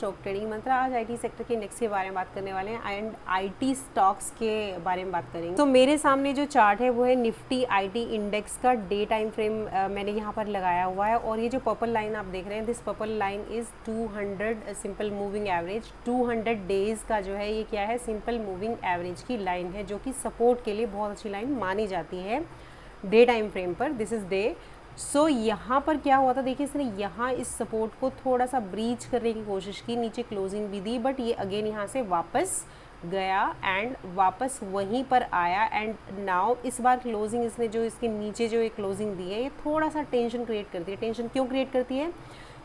Stock trading मंत्रा। आज IT sector के index के बारे में बात करने वाले हैं एंड आईटी स्टॉक्स के बारे में बात करेंगे। तो मेरे सामने जो चार्ट है वो है निफ्टी आईटी इंडेक्स का डे टाइम फ्रेम मैंने यहाँ पर लगाया हुआ है। और ये जो पर्पल लाइन आप देख रहे हैं, this purple line is 200 simple moving average. 200 days का जो है ये क्या है, सिंपल मूविंग एवरेज की लाइन है, जो कि सपोर्ट के लिए बहुत अच्छी लाइन मानी जाती है डे टाइम फ्रेम पर। This is day. सो यहाँ पर क्या हुआ था, देखिए इसने यहाँ इस सपोर्ट को थोड़ा सा ब्रीच करने की कोशिश की, नीचे क्लोजिंग भी दी, बट ये अगेन यहाँ से वापस गया एंड वापस वहीं पर आया। एंड नाउ इस बार क्लोजिंग इसने जो इसके नीचे जो ये क्लोजिंग दी है, ये थोड़ा सा टेंशन क्रिएट करती है। टेंशन क्यों क्रिएट करती है?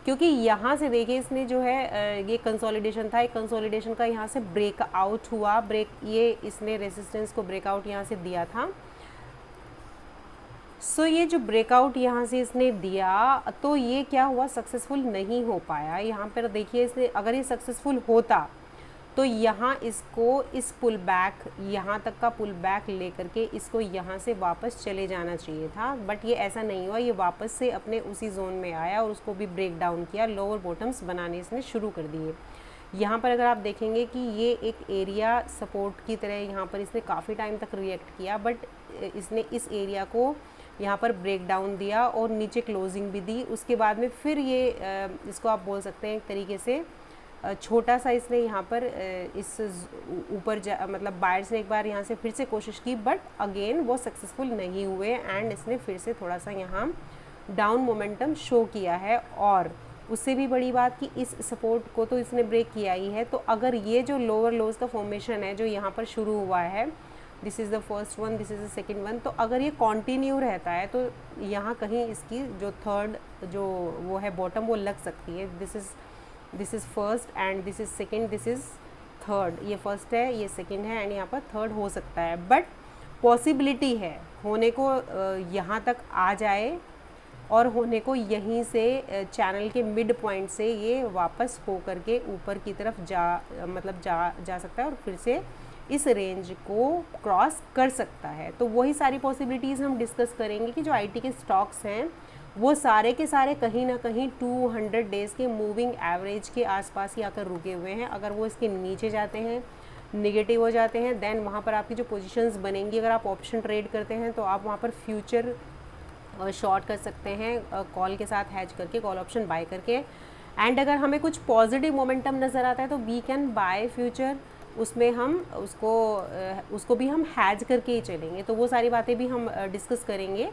क्योंकि यहाँ से देखिए इसने जो है ये कंसोलिडेशन था, एक कंसोलिडेशन का यहाँ से ब्रेकआउट हुआ, ये इसने रेजिस्टेंस को ब्रेकआउट यहाँ से दिया था। सो ये जो ब्रेकआउट यहाँ से इसने दिया, तो ये क्या हुआ, सक्सेसफुल नहीं हो पाया। यहाँ पर देखिए इसने, अगर ये सक्सेसफुल होता तो यहाँ इसको इस पुल बैक, यहाँ तक का पुल बैक लेकर के इसको यहाँ से वापस चले जाना चाहिए था, बट ये ऐसा नहीं हुआ। ये वापस से अपने उसी जोन में आया और उसको भी ब्रेक डाउन किया, लोअर बॉटम्स बनाने इसने शुरू कर दिए। यहाँ पर अगर आप देखेंगे कि ये एक एरिया सपोर्ट की तरह यहाँ पर इसने काफ़ी टाइम तक रिएक्ट किया, बट इसने इस एरिया को यहाँ पर ब्रेक डाउन दिया और नीचे क्लोजिंग भी दी। उसके बाद में फिर ये इसको आप बोल सकते हैं एक तरीके से छोटा सा इसने यहाँ पर इस ऊपर मतलब बायर्स ने एक बार यहाँ से फिर से कोशिश की, बट अगेन वो सक्सेसफुल नहीं हुए एंड इसने फिर से थोड़ा सा यहाँ डाउन मोमेंटम शो किया है। और उससे भी बड़ी बात कि इस सपोर्ट को तो इसने ब्रेक किया ही है, तो अगर ये जो लोअर लोज का फॉर्मेशन है जो यहाँ पर शुरू हुआ है, this is the first one, this is the second one, तो अगर ये कंटिन्यू रहता है तो यहाँ कहीं इसकी जो थर्ड जो वो है बॉटम वो लग सकती है। This is first and this is second, this is third. ये फर्स्ट है, ये सेकेंड है एंड यहाँ पर थर्ड हो सकता है, बट पॉसिबिलिटी है होने को यहाँ तक आ जाए और होने को यहीं से चैनल के मिड पॉइंट से ये वापस हो करके ऊपर की तरफ जा सकता है और फिर से इस रेंज को क्रॉस कर सकता है। तो वही सारी पॉसिबिलिटीज़ हम डिस्कस करेंगे कि जो आईटी के स्टॉक्स हैं वो सारे के सारे कहीं ना कहीं 200 डेज़ के मूविंग एवरेज के आसपास ही आकर रुके हुए हैं। अगर वो इसके नीचे जाते हैं, नेगेटिव हो जाते हैं, देन वहाँ पर आपकी जो पोजीशंस बनेंगी, अगर आप ऑप्शन ट्रेड करते हैं तो आप वहाँ पर फ्यूचर शॉर्ट कर सकते हैं कॉल के साथ हैज करके, कॉल ऑप्शन बाय करके। एंड अगर हमें कुछ पॉजिटिव मोमेंटम नज़र आता है तो वी कैन बाय फ्यूचर, उसमें हम उसको भी हम हैज करके ही चलेंगे। तो वो सारी बातें भी हम डिस्कस करेंगे।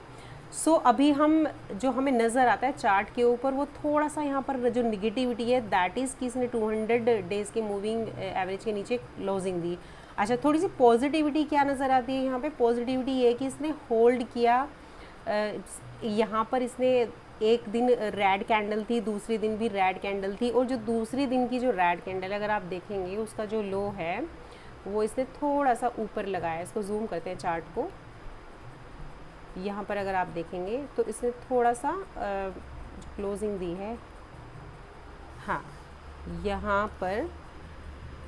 सो अभी हम जो हमें नज़र आता है चार्ट के ऊपर, वो थोड़ा सा यहाँ पर जो निगेटिविटी है दैट इज़ कि इसने 200 डेज़ के मूविंग एवरेज के नीचे क्लोजिंग दी। अच्छा, थोड़ी सी पॉजिटिविटी क्या नज़र आती है यहाँ पे? पॉजिटिविटी ये है कि इसने होल्ड किया। यहाँ पर इसने एक दिन रेड कैंडल थी, दूसरी दिन भी रेड कैंडल थी, और जो दूसरी दिन की जो रेड कैंडल अगर आप देखेंगे उसका जो लो है वो इसने थोड़ा सा ऊपर लगाया। इसको जूम करते हैं चार्ट को। यहाँ पर अगर आप देखेंगे तो इसने थोड़ा सा क्लोजिंग दी है, हाँ, यहाँ पर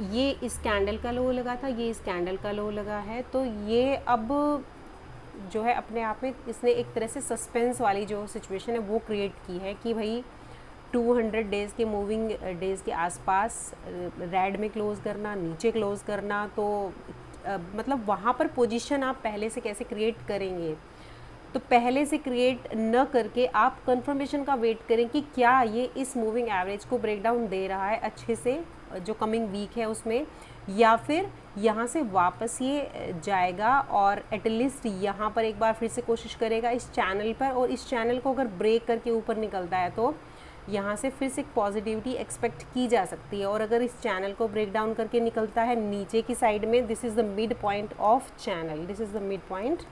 ये इस कैंडल का लो लगा था, ये इस कैंडल का लो लगा है। तो ये अब जो है अपने आप में इसने एक तरह से सस्पेंस वाली जो सिचुएशन है वो क्रिएट की है कि भाई 200 डेज़ के मूविंग डेज़ के आसपास रेड में क्लोज़ करना, नीचे क्लोज़ करना, तो मतलब वहाँ पर पोजीशन आप पहले से कैसे क्रिएट करेंगे? तो पहले से क्रिएट न करके आप कंफर्मेशन का वेट करें कि क्या ये इस मूविंग एवरेज को ब्रेक डाउन दे रहा है अच्छे से जो कमिंग वीक है उसमें, या फिर यहाँ से वापस ये जाएगा और एटलीस्ट यहाँ पर एक बार फिर से कोशिश करेगा इस चैनल पर, और इस चैनल को अगर ब्रेक करके ऊपर निकलता है तो यहाँ से फिर से एक पॉजिटिविटी एक्सपेक्ट की जा सकती है। और अगर इस चैनल को ब्रेक डाउन करके निकलता है नीचे की साइड में, this is the mid point of channel, this is the mid point.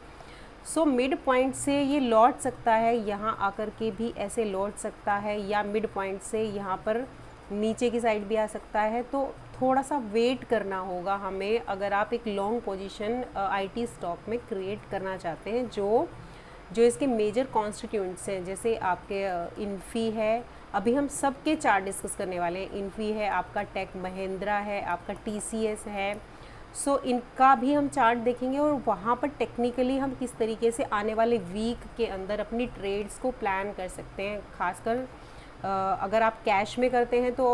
So mid point से ये लौट सकता है, यहाँ आकर के भी ऐसे लौट सकता है, या मिड पॉइंट से यहाँ पर नीचे की साइड भी आ सकता है। तो थोड़ा सा वेट करना होगा हमें अगर आप एक लॉन्ग पोजीशन आईटी स्टॉक में क्रिएट करना चाहते हैं। जो इसके मेजर कॉन्स्टिट्यूएंट्स हैं, जैसे आपके इन्फी है, अभी हम सबके चार्ट डिस्कस करने वाले हैं। इन्फी है, आपका टेक महिंद्रा है, आपका टीसीएस है। सो इनका भी हम चार्ट देखेंगे और वहाँ पर टेक्निकली हम किस तरीके से आने वाले वीक के अंदर अपनी ट्रेड्स को प्लान कर सकते हैं। खासकर अगर आप कैश में करते हैं तो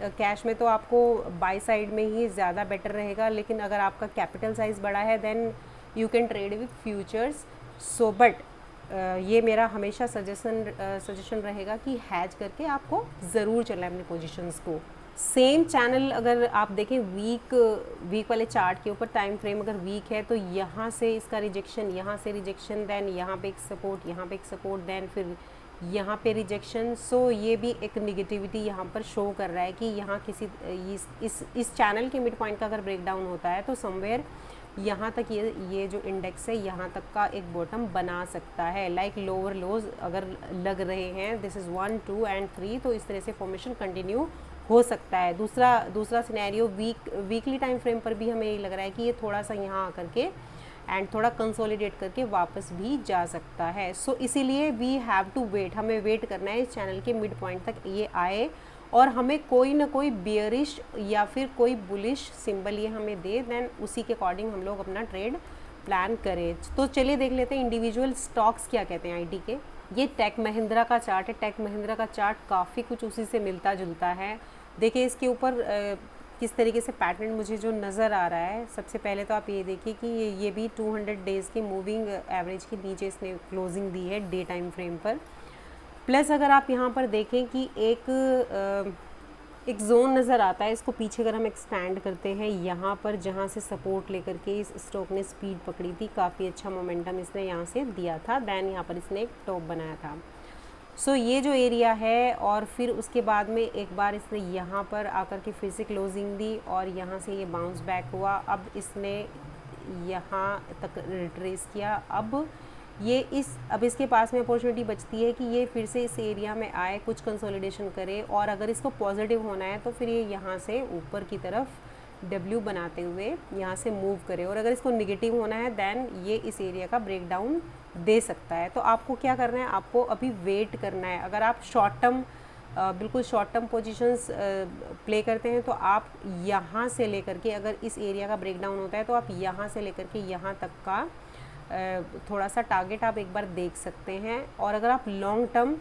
कैश में तो आपको बाय साइड में ही ज़्यादा बेटर रहेगा, लेकिन अगर आपका कैपिटल साइज़ बड़ा है then you can trade with futures. So but ये मेरा हमेशा सजेशन रहेगा कि हैज करके आपको ज़रूर चलना है अपने पोजीशंस को। सेम चैनल अगर आप देखें वीक वाले चार्ट के ऊपर, टाइम फ्रेम अगर वीक है तो यहाँ से इसका रिजेक्शन, यहाँ से रिजेक्शन, देन यहाँ पे एक सपोर्ट, यहाँ पे एक सपोर्ट, देन फिर यहाँ पे रिजेक्शन। सो ये भी एक निगेटिविटी यहाँ पर शो कर रहा है कि यहाँ किसी इस चैनल के मिड पॉइंट का अगर ब्रेकडाउन होता है तो समवेयर यहाँ तक ये जो इंडेक्स है यहाँ तक का एक बॉटम बना सकता है। लाइक लोअर लोज अगर लग रहे हैं, दिस इज़ 1 2 एंड 3, तो इस तरह से फॉर्मेशन कंटिन्यू हो सकता है। दूसरा सिनेरियो वीकली टाइम फ्रेम पर भी हमें ये लग रहा है कि ये थोड़ा सा यहाँ आकर के एंड थोड़ा कंसोलिडेट करके वापस भी जा सकता है। सो इसीलिए वी हैव टू वेट, हमें वेट करना है इस चैनल के मिड पॉइंट तक ये आए और हमें कोई ना कोई बियरिश या फिर कोई बुलिश सिंबल ये हमें दे, देन उसी के अकॉर्डिंग हम लोग अपना ट्रेड प्लान करें। तो चलिए देख लेते हैं इंडिविजुअल स्टॉक्स क्या कहते हैं आईटी के। ये टेक महिंद्रा का चार्ट है। टेक महिंद्रा का चार्ट काफ़ी कुछ उसी से मिलता जुलता है। देखिए इसके ऊपर किस तरीके से पैटर्न मुझे जो नज़र आ रहा है। सबसे पहले तो आप ये देखिए कि ये भी 200 डेज़ की मूविंग एवरेज के नीचे इसने क्लोजिंग दी है डे टाइम फ्रेम पर। प्लस अगर आप यहाँ पर देखें कि एक जोन नज़र आता है, इसको पीछे अगर हम एक्सटेंड करते हैं यहाँ पर, जहाँ से सपोर्ट लेकर के इस स्टॉक ने स्पीड पकड़ी थी, काफ़ी अच्छा मोमेंटम इसने यहाँ से दिया था, देन यहाँ पर इसने एक टॉप बनाया था। सो ये जो एरिया है और फिर उसके बाद में एक बार इसने यहाँ पर आकर के फिर से क्लोजिंग दी और यहाँ से ये बाउंस बैक हुआ। अब इसने यहाँ तक रिट्रेस किया। अब इसके पास में अपॉर्चुनिटी बचती है कि ये फिर से इस एरिया में आए, कुछ कंसोलिडेशन करे और अगर इसको पॉजिटिव होना है तो फिर ये यहाँ से ऊपर की तरफ डब्ल्यू बनाते हुए यहाँ से मूव करे, और अगर इसको निगेटिव होना है देन ये इस एरिया का ब्रेकडाउन दे सकता है। तो आपको क्या करना है, आपको अभी वेट करना है। अगर आप बिल्कुल शॉर्ट टर्म पोजीशंस प्ले करते हैं तो आप यहाँ से लेकर के, अगर इस एरिया का ब्रेकडाउन होता है तो आप यहाँ से लेकर के यहाँ तक का थोड़ा सा टारगेट आप एक बार देख सकते हैं। और अगर आप लॉन्ग टर्म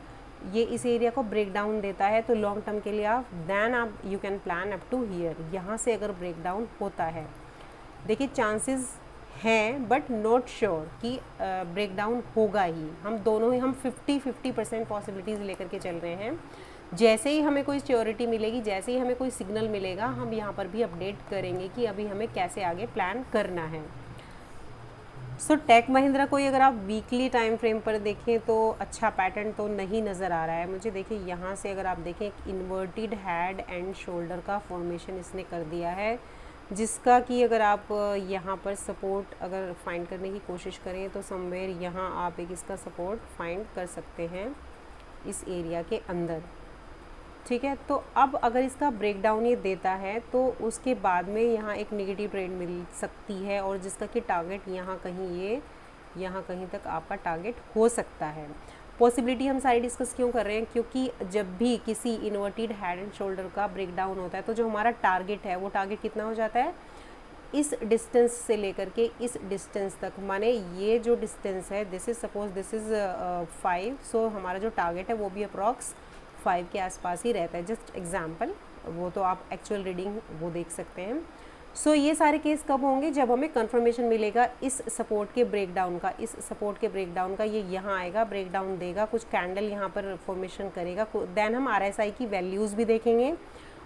ये इस एरिया को ब्रेक डाउन देता है तो लॉन्ग टर्म के लिए आप you can plan up to here. यहाँ से अगर ब्रेक डाउन होता है, देखिए चांसेस हैं बट नॉट श्योर कि ब्रेक डाउन होगा ही। हम 50% पॉसिबिलिटीज़ लेकर के चल रहे हैं। जैसे ही हमें कोई श्योरिटी मिलेगी, जैसे ही हमें कोई सिग्नल मिलेगा, हम यहाँ पर भी अपडेट करेंगे कि अभी हमें कैसे आगे प्लान करना है। सो टेक महिंद्रा को अगर आप वीकली टाइम फ्रेम पर देखें तो अच्छा पैटर्न तो नहीं नज़र आ रहा है मुझे। देखिए यहाँ से अगर आप देखें, एक इन्वर्टेड हेड एंड शोल्डर का फॉर्मेशन इसने कर दिया है, जिसका कि अगर आप यहाँ पर सपोर्ट अगर फाइंड करने की कोशिश करें तो समवेयर यहाँ आप एक इसका सपोर्ट फाइंड कर सकते हैं इस एरिया के अंदर, ठीक है। तो अब अगर इसका ब्रेकडाउन ये देता है तो उसके बाद में यहाँ एक नेगेटिव ट्रेड मिल सकती है, और जिसका कि टारगेट यहाँ कहीं तक आपका टारगेट हो सकता है। पॉसिबिलिटी हम सारी डिस्कस क्यों कर रहे हैं, क्योंकि जब भी किसी इन्वर्टेड हेड एंड शोल्डर का ब्रेकडाउन होता है तो जो हमारा टारगेट है वो टारगेट कितना हो जाता है, इस डिस्टेंस से लेकर के इस डिस्टेंस तक, माने ये जो डिस्टेंस है दिस इज़ 5, सो हमारा जो टारगेट है वो भी अप्रॉक्स 5 के आसपास ही रहता है। जस्ट एग्जाम्पल, वो तो आप एक्चुअल रीडिंग वो देख सकते हैं। सो ये सारे केस कब होंगे, जब हमें कंफर्मेशन मिलेगा इस सपोर्ट के ब्रेकडाउन का, ये यहाँ आएगा, ब्रेकडाउन देगा, कुछ कैंडल यहाँ पर फॉर्मेशन करेगा, देन हम RSI की वैल्यूज़ भी देखेंगे,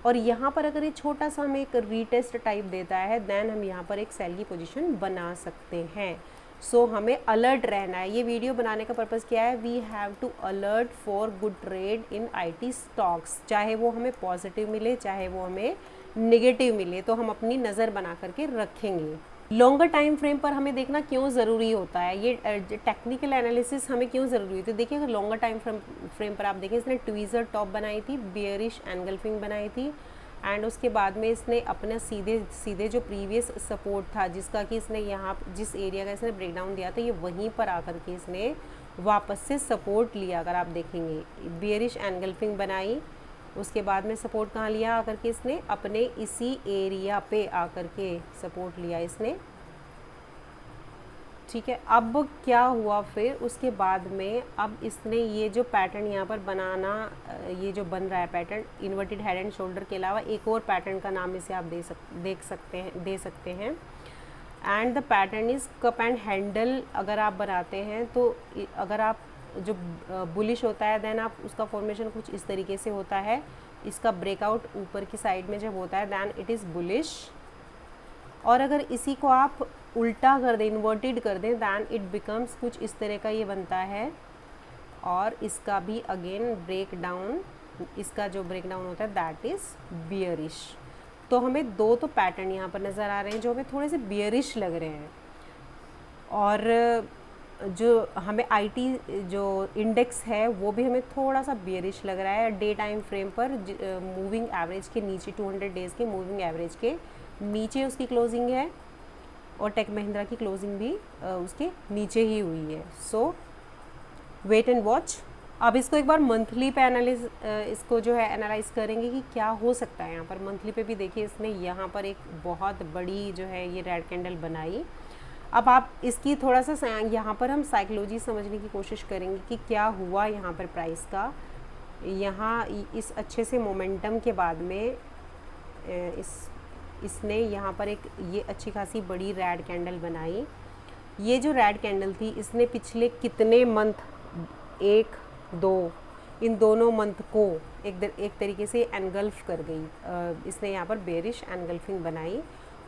और यहाँ पर अगर ये छोटा सा हमें एक रीटेस्ट टाइप देता है देन हम यहाँ पर एक सेल की पोजीशन बना सकते हैं। सो हमें अलर्ट रहना है। ये वीडियो बनाने का पर्पज़ क्या है, we have to alert for good trade in IT stocks, चाहे वो हमें पॉजिटिव मिले चाहे वो हमें नेगेटिव मिले, तो हम अपनी नज़र बना करके रखेंगे। लॉन्गर टाइम फ्रेम पर हमें देखना क्यों ज़रूरी होता है, ये टेक्निकल एनालिसिस हमें क्यों ज़रूरी होती है। देखिए अगर लॉन्गर टाइम फ्रेम पर आप देखें, इसने ट्वीज़र टॉप बनाई थी, बियरिश एनगल्फिंग बनाई थी, एंड उसके बाद में इसने अपना सीधे जो प्रीवियस सपोर्ट था, जिसका कि इसने यहाँ जिस एरिया का इसने ब्रेकडाउन दिया था, ये वहीं पर आकर के इसने वापस से सपोर्ट लिया। अगर आप देखेंगे बियरिश एनगल्फिंग बनाई, उसके बाद में सपोर्ट कहाँ लिया आकर के इसने, अपने इसी एरिया पे आकर के सपोर्ट लिया इसने, ठीक है। अब क्या हुआ फिर उसके बाद में, अब इसने ये जो पैटर्न यहाँ पर बनाना, ये जो बन रहा है pattern inverted head and shoulder के अलावा एक और पैटर्न का नाम इसे आप दे सकते हैं and the pattern is cup and handle. अगर आप बनाते हैं तो अगर आप जो बुलिश होता है देन आप उसका फॉर्मेशन कुछ इस तरीके से होता है, इसका ब्रेकआउट ऊपर की साइड में जब होता है देन इट इज़ बुलिश। और अगर इसी को आप उल्टा कर दें, इन्वर्टेड कर दें, दैन इट बिकम्स कुछ इस तरह का ये बनता है। और इसका भी अगेन ब्रेक डाउन, इसका जो ब्रेक डाउन होता है दैट इज़ बियरिश। तो हमें दो तो पैटर्न यहाँ पर नज़र आ रहे हैं जो हमें थोड़े से बियरिश लग रहे हैं, और जो हमें आईटी जो इंडेक्स है वो भी हमें थोड़ा सा बियरिश लग रहा है डे टाइम फ्रेम पर। मूविंग एवरेज के नीचे 200 डेज़ के मूविंग एवरेज के नीचे उसकी क्लोजिंग है, और टेक महिंद्रा की क्लोजिंग भी उसके नीचे ही हुई है। सो वेट एंड वॉच। अब इसको एक बार मंथली पे इसको जो है एनालाइज करेंगे कि क्या हो सकता है यहाँ पर। मंथली पे भी देखिए इसने यहाँ पर एक बहुत बड़ी जो है ये रेड कैंडल बनाई। अब आप इसकी थोड़ा सा यहाँ पर हम साइकोलॉजी समझने की कोशिश करेंगे कि क्या हुआ यहाँ पर प्राइस का। यहाँ इस अच्छे से मोमेंटम के बाद में इसने यहाँ पर एक ये अच्छी खासी बड़ी रेड कैंडल बनाई। ये जो रेड कैंडल थी इसने पिछले कितने मंथ, 1-2, इन दोनों मंथ को एक तरीके से एनगल्फ कर गई। इसने यहाँ पर बेरिश एनगल्फिंग बनाई,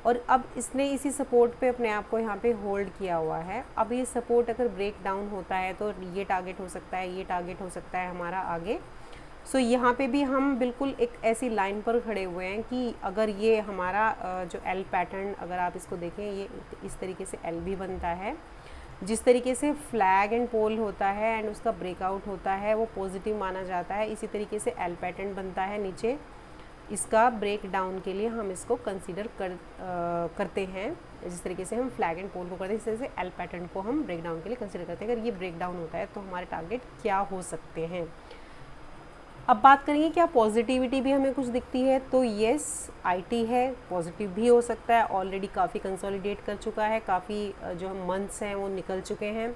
और अब इसने इसी सपोर्ट पे अपने आप को यहाँ पे होल्ड किया हुआ है। अब ये सपोर्ट अगर ब्रेक डाउन होता है तो ये टारगेट हो सकता है, ये टारगेट हो सकता है हमारा आगे। सो यहाँ पे भी हम बिल्कुल एक ऐसी लाइन पर खड़े हुए हैं कि अगर ये हमारा जो एल पैटर्न अगर आप इसको देखें, ये इस तरीके से एल भी बनता है। जिस तरीके से फ्लैग एंड पोल होता है एंड उसका ब्रेकआउट होता है वो पॉजिटिव माना जाता है, इसी तरीके से एल पैटर्न बनता है नीचे। इसका ब्रेक डाउन के लिए हम इसको कंसीडर करते हैं। जिस तरीके से हम फ्लैग एंड पोल को करते हैं, इस तरह से एल पैटर्न को हम ब्रेक डाउन के लिए कंसीडर करते हैं। अगर ये ब्रेक डाउन होता है तो हमारे टारगेट क्या हो सकते हैं। अब बात करेंगे क्या पॉजिटिविटी भी हमें कुछ दिखती है, तो येस आईटी है, पॉजिटिव भी हो सकता है। ऑलरेडी काफ़ी कंसोलिडेट कर चुका है, काफ़ी जो हम मंथ्स हैं वो निकल चुके हैं।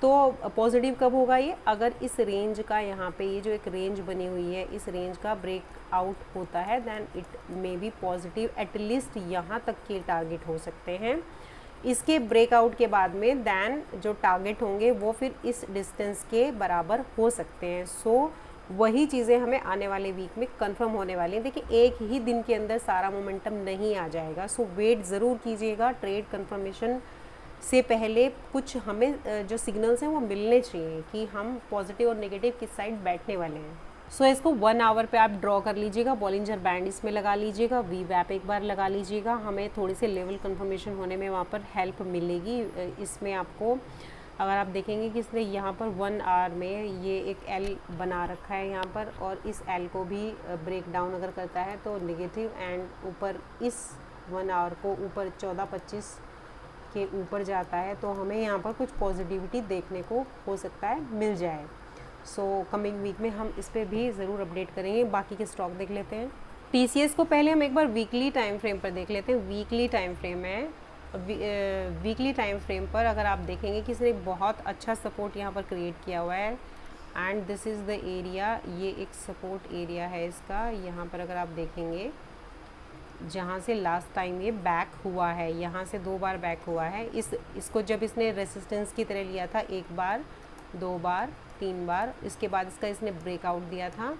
तो पॉजिटिव कब होगा ये, अगर इस रेंज का यहाँ पे ये जो एक रेंज बनी हुई है इस रेंज का ब्रेक आउट होता है then it may be positive. At least यहाँ तक के टारगेट हो सकते हैं। इसके ब्रेकआउट के बाद में देन जो टारगेट होंगे वो फिर इस डिस्टेंस के बराबर हो सकते हैं। सो वही चीज़ें हमें आने वाले वीक में कंफर्म होने वाली हैं। देखिए एक ही दिन के अंदर सारा मोमेंटम नहीं आ जाएगा, सो वेट ज़रूर कीजिएगा। ट्रेड कंफर्मेशन से पहले कुछ हमें जो सिग्नल्स हैं वो मिलने चाहिए कि हम पॉजिटिव और नेगेटिव किस साइड बैठने वाले हैं। सो इसको 1 आवर पे आप ड्रॉ कर लीजिएगा, बॉलिंजर बैंड इसमें लगा लीजिएगा, वी वैप एक बार लगा लीजिएगा। हमें थोड़ी सी लेवल कंफर्मेशन होने में वहाँ पर हेल्प मिलेगी। इसमें आपको अगर आप देखेंगे कि इसने यहाँ पर 1 आवर में ये एक एल बना रखा है यहाँ पर, और इस एल को भी ब्रेक डाउन अगर करता है तो नेगेटिव एंड ऊपर इस 1 आवर को ऊपर 14-25 के ऊपर जाता है तो हमें यहाँ पर कुछ पॉजिटिविटी देखने को हो सकता है मिल जाए। सो कमिंग वीक में हम इस पर भी ज़रूर अपडेट करेंगे। बाकी के स्टॉक देख लेते हैं। टीसीएस को पहले हम एक बार वीकली टाइम फ्रेम पर देख लेते हैं। वीकली टाइम फ्रेम है, वीकली टाइम फ्रेम पर अगर आप देखेंगे कि इसने बहुत अच्छा सपोर्ट यहाँ पर क्रिएट किया हुआ है and this is the area, ये एक सपोर्ट एरिया है इसका। यहाँ पर अगर आप देखेंगे जहाँ से लास्ट टाइम ये बैक हुआ है, यहाँ से 2 बार बैक हुआ है। इसको जब इसने रेसिस्टेंस की तरह लिया था 1 बार, 2 बार, 3 बार, इसके बाद इसने ब्रेकआउट दिया था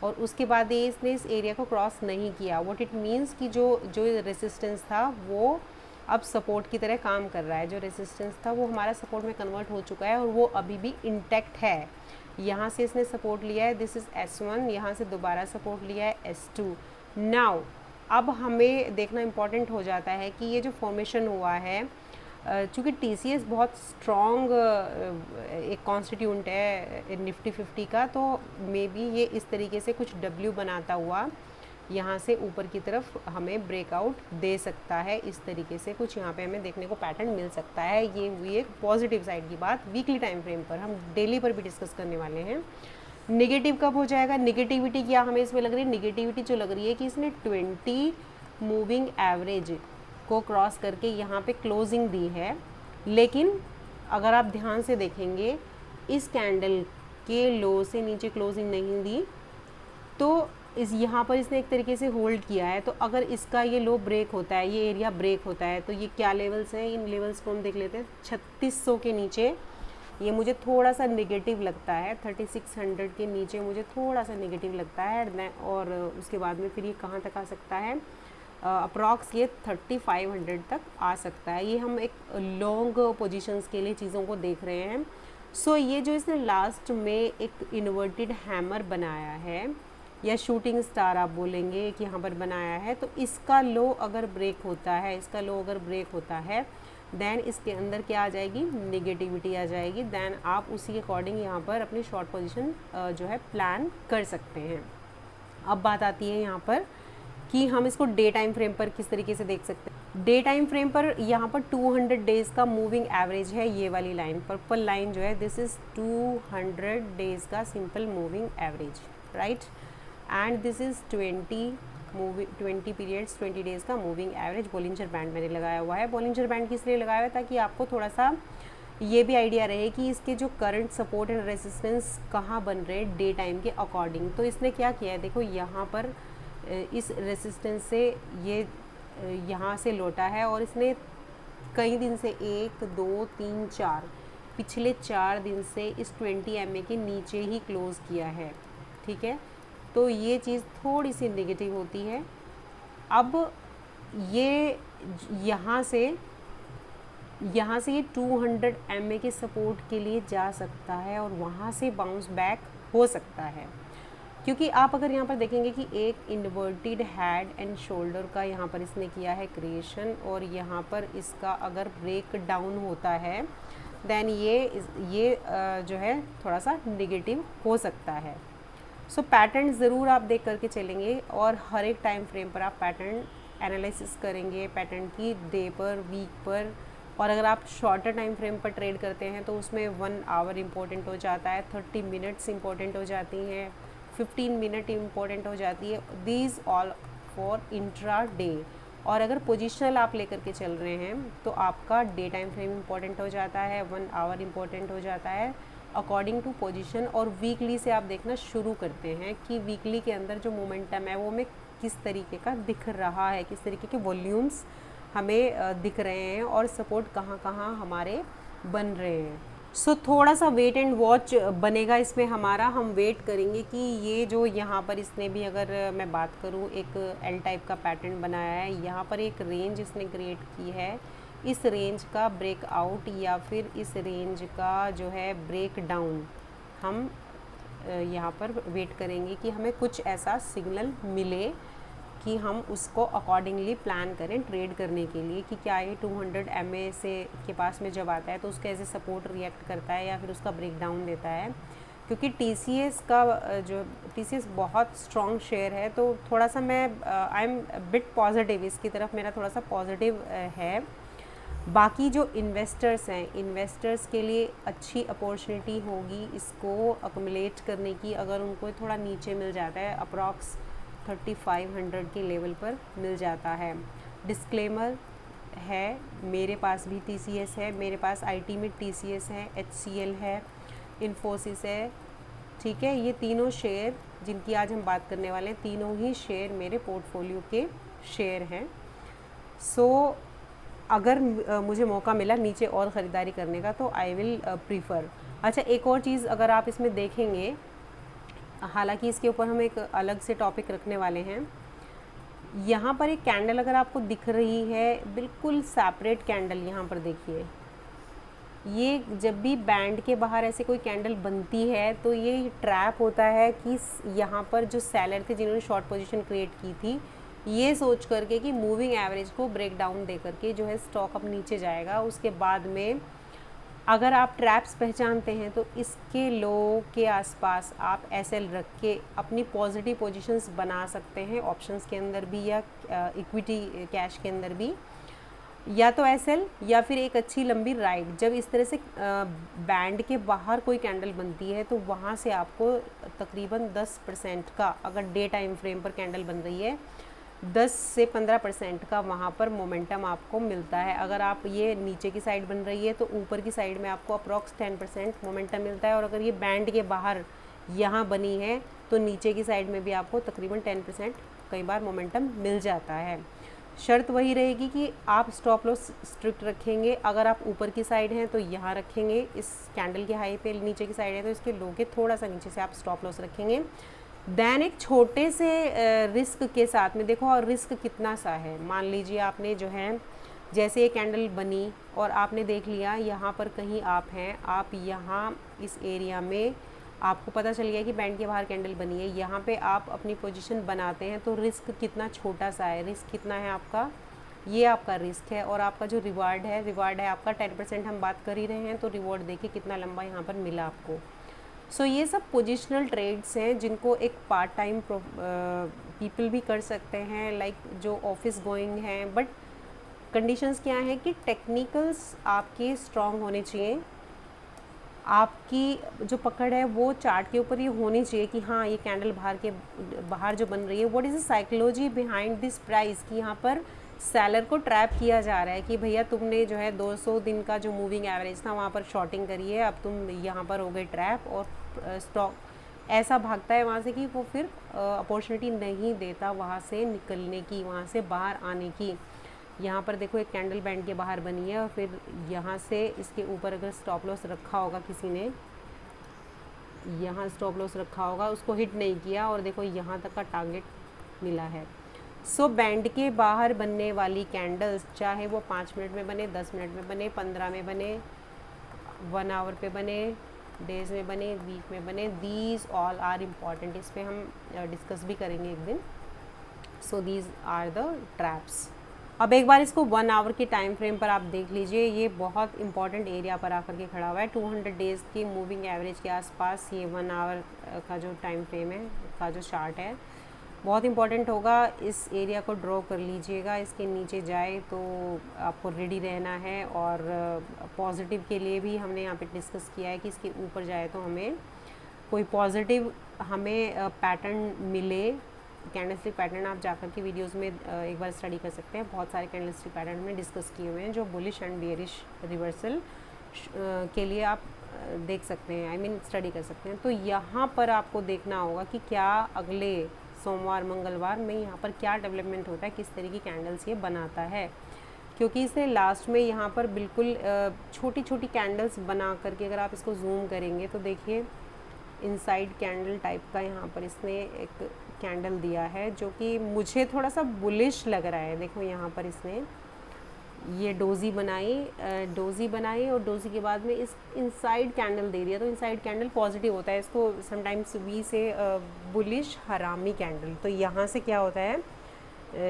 और उसके बाद ये इसने इस एरिया को क्रॉस नहीं किया। व्हाट इट मीन्स कि जो रेसिस्टेंस था वो अब सपोर्ट की तरह काम कर रहा है। जो रेसिस्टेंस था वो हमारा सपोर्ट में कन्वर्ट हो चुका है और वो अभी भी इंटैक्ट है। यहाँ से इसने सपोर्ट लिया है, दिस इज़ S1, यहाँ से दोबारा सपोर्ट लिया है S2। नाउ अब हमें देखना इम्पॉर्टेंट हो जाता है कि ये जो फॉर्मेशन हुआ है, चूँकि TCS बहुत स्ट्रॉन्ग एक कॉन्स्टिट्यूंट है निफ्टी 50 का, तो मे बी ये इस तरीके से कुछ W बनाता हुआ यहाँ से ऊपर की तरफ हमें ब्रेकआउट दे सकता है। इस तरीके से कुछ यहाँ पे हमें देखने को पैटर्न मिल सकता है। ये हुई एक पॉजिटिव साइड की बात। वीकली टाइम फ्रेम पर हम डेली पर भी डिस्कस करने वाले हैं। नेगेटिव कब हो जाएगा, नेगेटिविटी क्या हमें इसमें लग रही है, नेगेटिविटी जो लग रही है कि इसने 20 मूविंग एवरेज को क्रॉस करके यहाँ पे क्लोजिंग दी है। लेकिन अगर आप ध्यान से देखेंगे इस कैंडल के लो से नीचे क्लोजिंग नहीं दी, तो इस यहाँ पर इसने एक तरीके से होल्ड किया है। तो अगर इसका ये लो ब्रेक होता है, ये एरिया ब्रेक होता है, तो ये क्या लेवल्स हैं, इन लेवल्स को हम देख लेते हैं। 3600 के नीचे ये मुझे थोड़ा सा नेगेटिव लगता है, 3600 के नीचे मुझे थोड़ा सा नेगेटिव लगता है। और उसके बाद में फिर ये कहाँ तक आ सकता है, अप्रॉक्स ये 3500 तक आ सकता है। ये हम एक लॉन्ग पोजीशंस के लिए चीज़ों को देख रहे हैं। सो ये जो इसने लास्ट में एक इन्वर्टेड हैमर बनाया है या शूटिंग स्टार आप बोलेंगे कि यहाँ पर बनाया है, तो इसका लो अगर ब्रेक होता है, इसका लो अगर ब्रेक होता है, देन इसके अंदर क्या आ जाएगी, नेगेटिविटी आ जाएगी। देन आप उसी अकॉर्डिंग यहाँ पर अपनी शॉर्ट पोजीशन जो है प्लान कर सकते हैं। अब बात आती है यहाँ पर कि हम इसको डे टाइम फ्रेम पर किस तरीके से देख सकते हैं। डे टाइम फ्रेम पर यहाँ पर 200 डेज़ का मूविंग एवरेज है, ये वाली लाइन, पर्पल लाइन जो है, दिस इज़ 200 डेज़ का simple moving average, right. And this is 20 periods 20 days का मूविंग एवरेज। बॉलिंजर बैंड मैंने लगाया हुआ है। बॉलिंजर बैंड किस लिए लगाया हुआ है, ताकि आपको थोड़ा सा ये भी आइडिया रहे कि इसके जो करंट सपोर्ट एंड रेजिस्टेंस कहाँ बन रहे हैं डे टाइम के अकॉर्डिंग। तो इसने क्या किया है, देखो यहाँ पर इस रेजिस्टेंस से ये यहाँ से लौटा है और इसने कई दिन से 1 2 3 4 पिछले 4 दिन से इस 20 MA के नीचे ही क्लोज़ किया है, ठीक है। तो ये चीज़ थोड़ी सी नेगेटिव होती है। अब ये यहाँ से ये 200 MA के सपोर्ट के लिए जा सकता है और वहाँ से बाउंस बैक हो सकता है, क्योंकि आप अगर यहाँ पर देखेंगे कि एक इन्वर्टेड हेड एंड शोल्डर का यहाँ पर इसने किया है क्रिएशन, और यहाँ पर इसका अगर ब्रेक डाउन होता है देन ये जो है थोड़ा सा नेगेटिव हो सकता है। सो पैटर्न ज़रूर आप देख करके चलेंगे और हर एक टाइम फ्रेम पर आप पैटर्न एनालिसिस करेंगे, पैटर्न की डे पर, वीक पर। और अगर आप शॉर्टर टाइम फ्रेम पर ट्रेड करते हैं तो उसमें 1 आवर इम्पोर्टेंट हो जाता है, 30 मिनट्स इम्पोर्टेंट हो जाती हैं, 15 मिनट इम्पोर्टेंट हो जाती है। These all for intra day. और अगर पोजिशनल आप लेकर के चल रहे हैं तो आपका डे टाइम फ्रेम इम्पोर्टेंट हो जाता है, 1 आवर इम्पोर्टेंट हो जाता है अकॉर्डिंग टू पोजीशन। और वीकली से आप देखना शुरू करते हैं कि वीकली के अंदर जो मोमेंटम है वो हमें किस तरीके का दिख रहा है, किस तरीके के वॉल्यूम्स हमें दिख रहे हैं और सपोर्ट कहाँ कहाँ हमारे बन रहे हैं। सो थोड़ा सा वेट एंड वॉच बनेगा इसमें हमारा। हम वेट करेंगे कि ये जो यहाँ पर इसने भी, अगर मैं बात करूँ, एक एल टाइप का पैटर्न बनाया है, यहाँ पर एक रेंज इसने क्रिएट की है, इस रेंज का ब्रेकआउट या फिर इस रेंज का जो है ब्रेक डाउन हम यहाँ पर वेट करेंगे कि हमें कुछ ऐसा सिग्नल मिले कि हम उसको अकॉर्डिंगली प्लान करें ट्रेड करने के लिए, कि क्या ये 200 MA से के पास में जब आता है तो उसका एज ए सपोर्ट रिएक्ट करता है या फिर उसका ब्रेक डाउन देता है। क्योंकि TCS का जो TCS बहुत स्ट्रॉन्ग शेयर है, तो थोड़ा सा मैं आई एम बिट पॉजिटिव, इसकी तरफ मेरा थोड़ा सा पॉजिटिव है। बाकी जो इन्वेस्टर्स हैं, इन्वेस्टर्स के लिए अच्छी अपॉर्चुनिटी होगी इसको अक्यूमुलेट करने की, अगर उनको थोड़ा नीचे मिल जाता है, अप्रॉक्स 3500 के लेवल पर मिल जाता है। डिस्क्लेमर है, मेरे पास भी TCS है, मेरे पास IT में TCS है, HCL है, इन्फोसिस है, ठीक है। ये तीनों शेयर जिनकी आज हम बात करने वाले हैं, तीनों ही शेयर मेरे पोर्टफोलियो के शेयर हैं। सो अगर मुझे मौका मिला नीचे और ख़रीदारी करने का तो आई विल प्रीफर। अच्छा, एक और चीज़ अगर आप इसमें देखेंगे, हालांकि इसके ऊपर हम एक अलग से टॉपिक रखने वाले हैं, यहाँ पर एक कैंडल अगर आपको दिख रही है, बिल्कुल सेपरेट कैंडल, यहाँ पर देखिए, ये जब भी बैंड के बाहर ऐसे कोई कैंडल बनती है तो ये ट्रैप होता है कि यहाँ पर जो सेलर थे जिन्होंने शॉर्ट पोजीशन क्रिएट की थी, ये सोच करके कि मूविंग एवरेज को ब्रेक डाउन दे करके जो है स्टॉक अब नीचे जाएगा। उसके बाद में अगर आप ट्रैप्स पहचानते हैं तो इसके लो के आसपास आप SL रख के अपनी पॉजिटिव पोजीशंस बना सकते हैं, ऑप्शंस के अंदर भी या इक्विटी कैश के अंदर भी, या तो SL या फिर एक अच्छी लंबी राइड। जब इस तरह से बैंड के बाहर कोई कैंडल बनती है तो वहाँ से आपको तकरीबन 10% का, अगर डे टाइम फ्रेम पर कैंडल बन रही है 10 से 15% का वहाँ पर मोमेंटम आपको मिलता है। अगर आप ये नीचे की साइड बन रही है तो ऊपर की साइड में आपको अप्रॉक्स 10% मोमेंटम मिलता है, और अगर ये बैंड के बाहर यहाँ बनी है तो नीचे की साइड में भी आपको तकरीबन 10% कई बार मोमेंटम मिल जाता है। शर्त वही रहेगी कि आप स्टॉप लॉस स्ट्रिक्ट रखेंगे। अगर आप ऊपर की साइड हैं तो यहाँ रखेंगे, इस कैंडल के हाई पे नीचे की साइड है तो इसके लो के थोड़ा सा नीचे से आप स्टॉप लॉस रखेंगे। देन एक छोटे से रिस्क के साथ में देखो, और रिस्क कितना सा है, मान लीजिए आपने जो है जैसे ये कैंडल बनी और आपने देख लिया यहाँ पर कहीं आप हैं, आप यहाँ इस एरिया में आपको पता चल गया कि बैंड के बाहर कैंडल बनी है, यहाँ पे आप अपनी पोजीशन बनाते हैं तो रिस्क कितना छोटा सा है। रिस्क कितना है आपका, ये आपका रिस्क है, और आपका जो रिवार्ड है आपका 10%। हम बात कर ही रहे हैं तो रिवॉर्ड देखिए कितना लंबा यहाँ पर मिला आपको। सो ये सब पोजिशनल ट्रेड्स हैं जिनको एक पार्ट टाइम पीपल भी कर सकते हैं, लाइक जो ऑफिस गोइंग हैं। बट कंडीशंस क्या हैं कि टेक्निकल्स आपके स्ट्रॉन्ग होने चाहिए, आपकी जो पकड़ है वो चार्ट के ऊपर ये होनी चाहिए कि हाँ ये कैंडल बाहर जो बन रही है, what is the psychology behind this price, कि यहाँ पर सेलर को ट्रैप किया जा रहा है कि भैया तुमने जो है 200 दिन का जो मूविंग एवरेज था वहाँ पर शॉर्टिंग करी है, अब तुम यहाँ पर हो गए ट्रैप, और स्टॉक ऐसा भागता है वहाँ से कि वो फिर अपॉर्चुनिटी नहीं देता वहाँ से निकलने की, वहाँ से बाहर आने की। यहाँ पर देखो एक कैंडल बैंड के बाहर बनी है और फिर यहाँ से इसके ऊपर अगर स्टॉप लॉस रखा होगा किसी ने, यहाँ स्टॉप लॉस रखा होगा, उसको हिट नहीं किया और देखो यहाँ तक का टारगेट मिला है। सो बैंड के बाहर बनने वाली कैंडल्स, चाहे वो 5 मिनट में बने, 10 मिनट में बने, 15 में बने, 1 आवर पे बने, डेज में बने, वीक में बने, दीज ऑल आर इम्पॉर्टेंट। इस पर हम डिस्कस भी करेंगे एक दिन। So these are the traps. अब एक बार इसको 1 आवर के टाइम फ्रेम पर आप देख लीजिए, ये बहुत इंपॉर्टेंट एरिया पर आकर के खड़ा हुआ है। 200 डेज़ की मूविंग एवरेज के आसपास ये 1 आवर का जो टाइम फ्रेम है, का जो चार्ट है, बहुत इंपॉर्टेंट होगा। इस एरिया को ड्रॉ कर लीजिएगा, इसके नीचे जाए तो आपको रेडी रहना है। और पॉजिटिव के लिए भी हमने यहाँ पे डिस्कस किया है कि इसके ऊपर जाए तो हमें कोई पॉजिटिव हमें पैटर्न मिले। कैंडलस्टिक पैटर्न आप जाकर के वीडियोस में एक बार स्टडी कर सकते हैं। बहुत सारे कैंडलस्टिक पैटर्न में डिस्कस किए हुए हैं जो बुलिश एंड बियरिश रिवर्सल के लिए आप देख सकते हैं, आई मीन स्टडी कर सकते हैं। तो यहाँ पर आपको देखना होगा कि क्या अगले सोमवार मंगलवार में यहाँ पर क्या डेवलपमेंट होता है, किस तरह की कैंडल्स ये बनाता है, क्योंकि इसने लास्ट में यहाँ पर बिल्कुल छोटी छोटी कैंडल्स बना करके अगर आप इसको जूम करेंगे तो देखिए इनसाइड कैंडल टाइप का यहाँ पर इसने एक कैंडल दिया है जो कि मुझे थोड़ा सा बुलिश लग रहा है। देखो यहाँ पर इसने ये डोजी बनाई और डोजी के बाद में इस इनसाइड कैंडल दे दिया, तो इनसाइड कैंडल पॉजिटिव होता है, इसको समटाइम्स वी से बुलिश हरामी कैंडल। तो यहाँ से क्या होता है,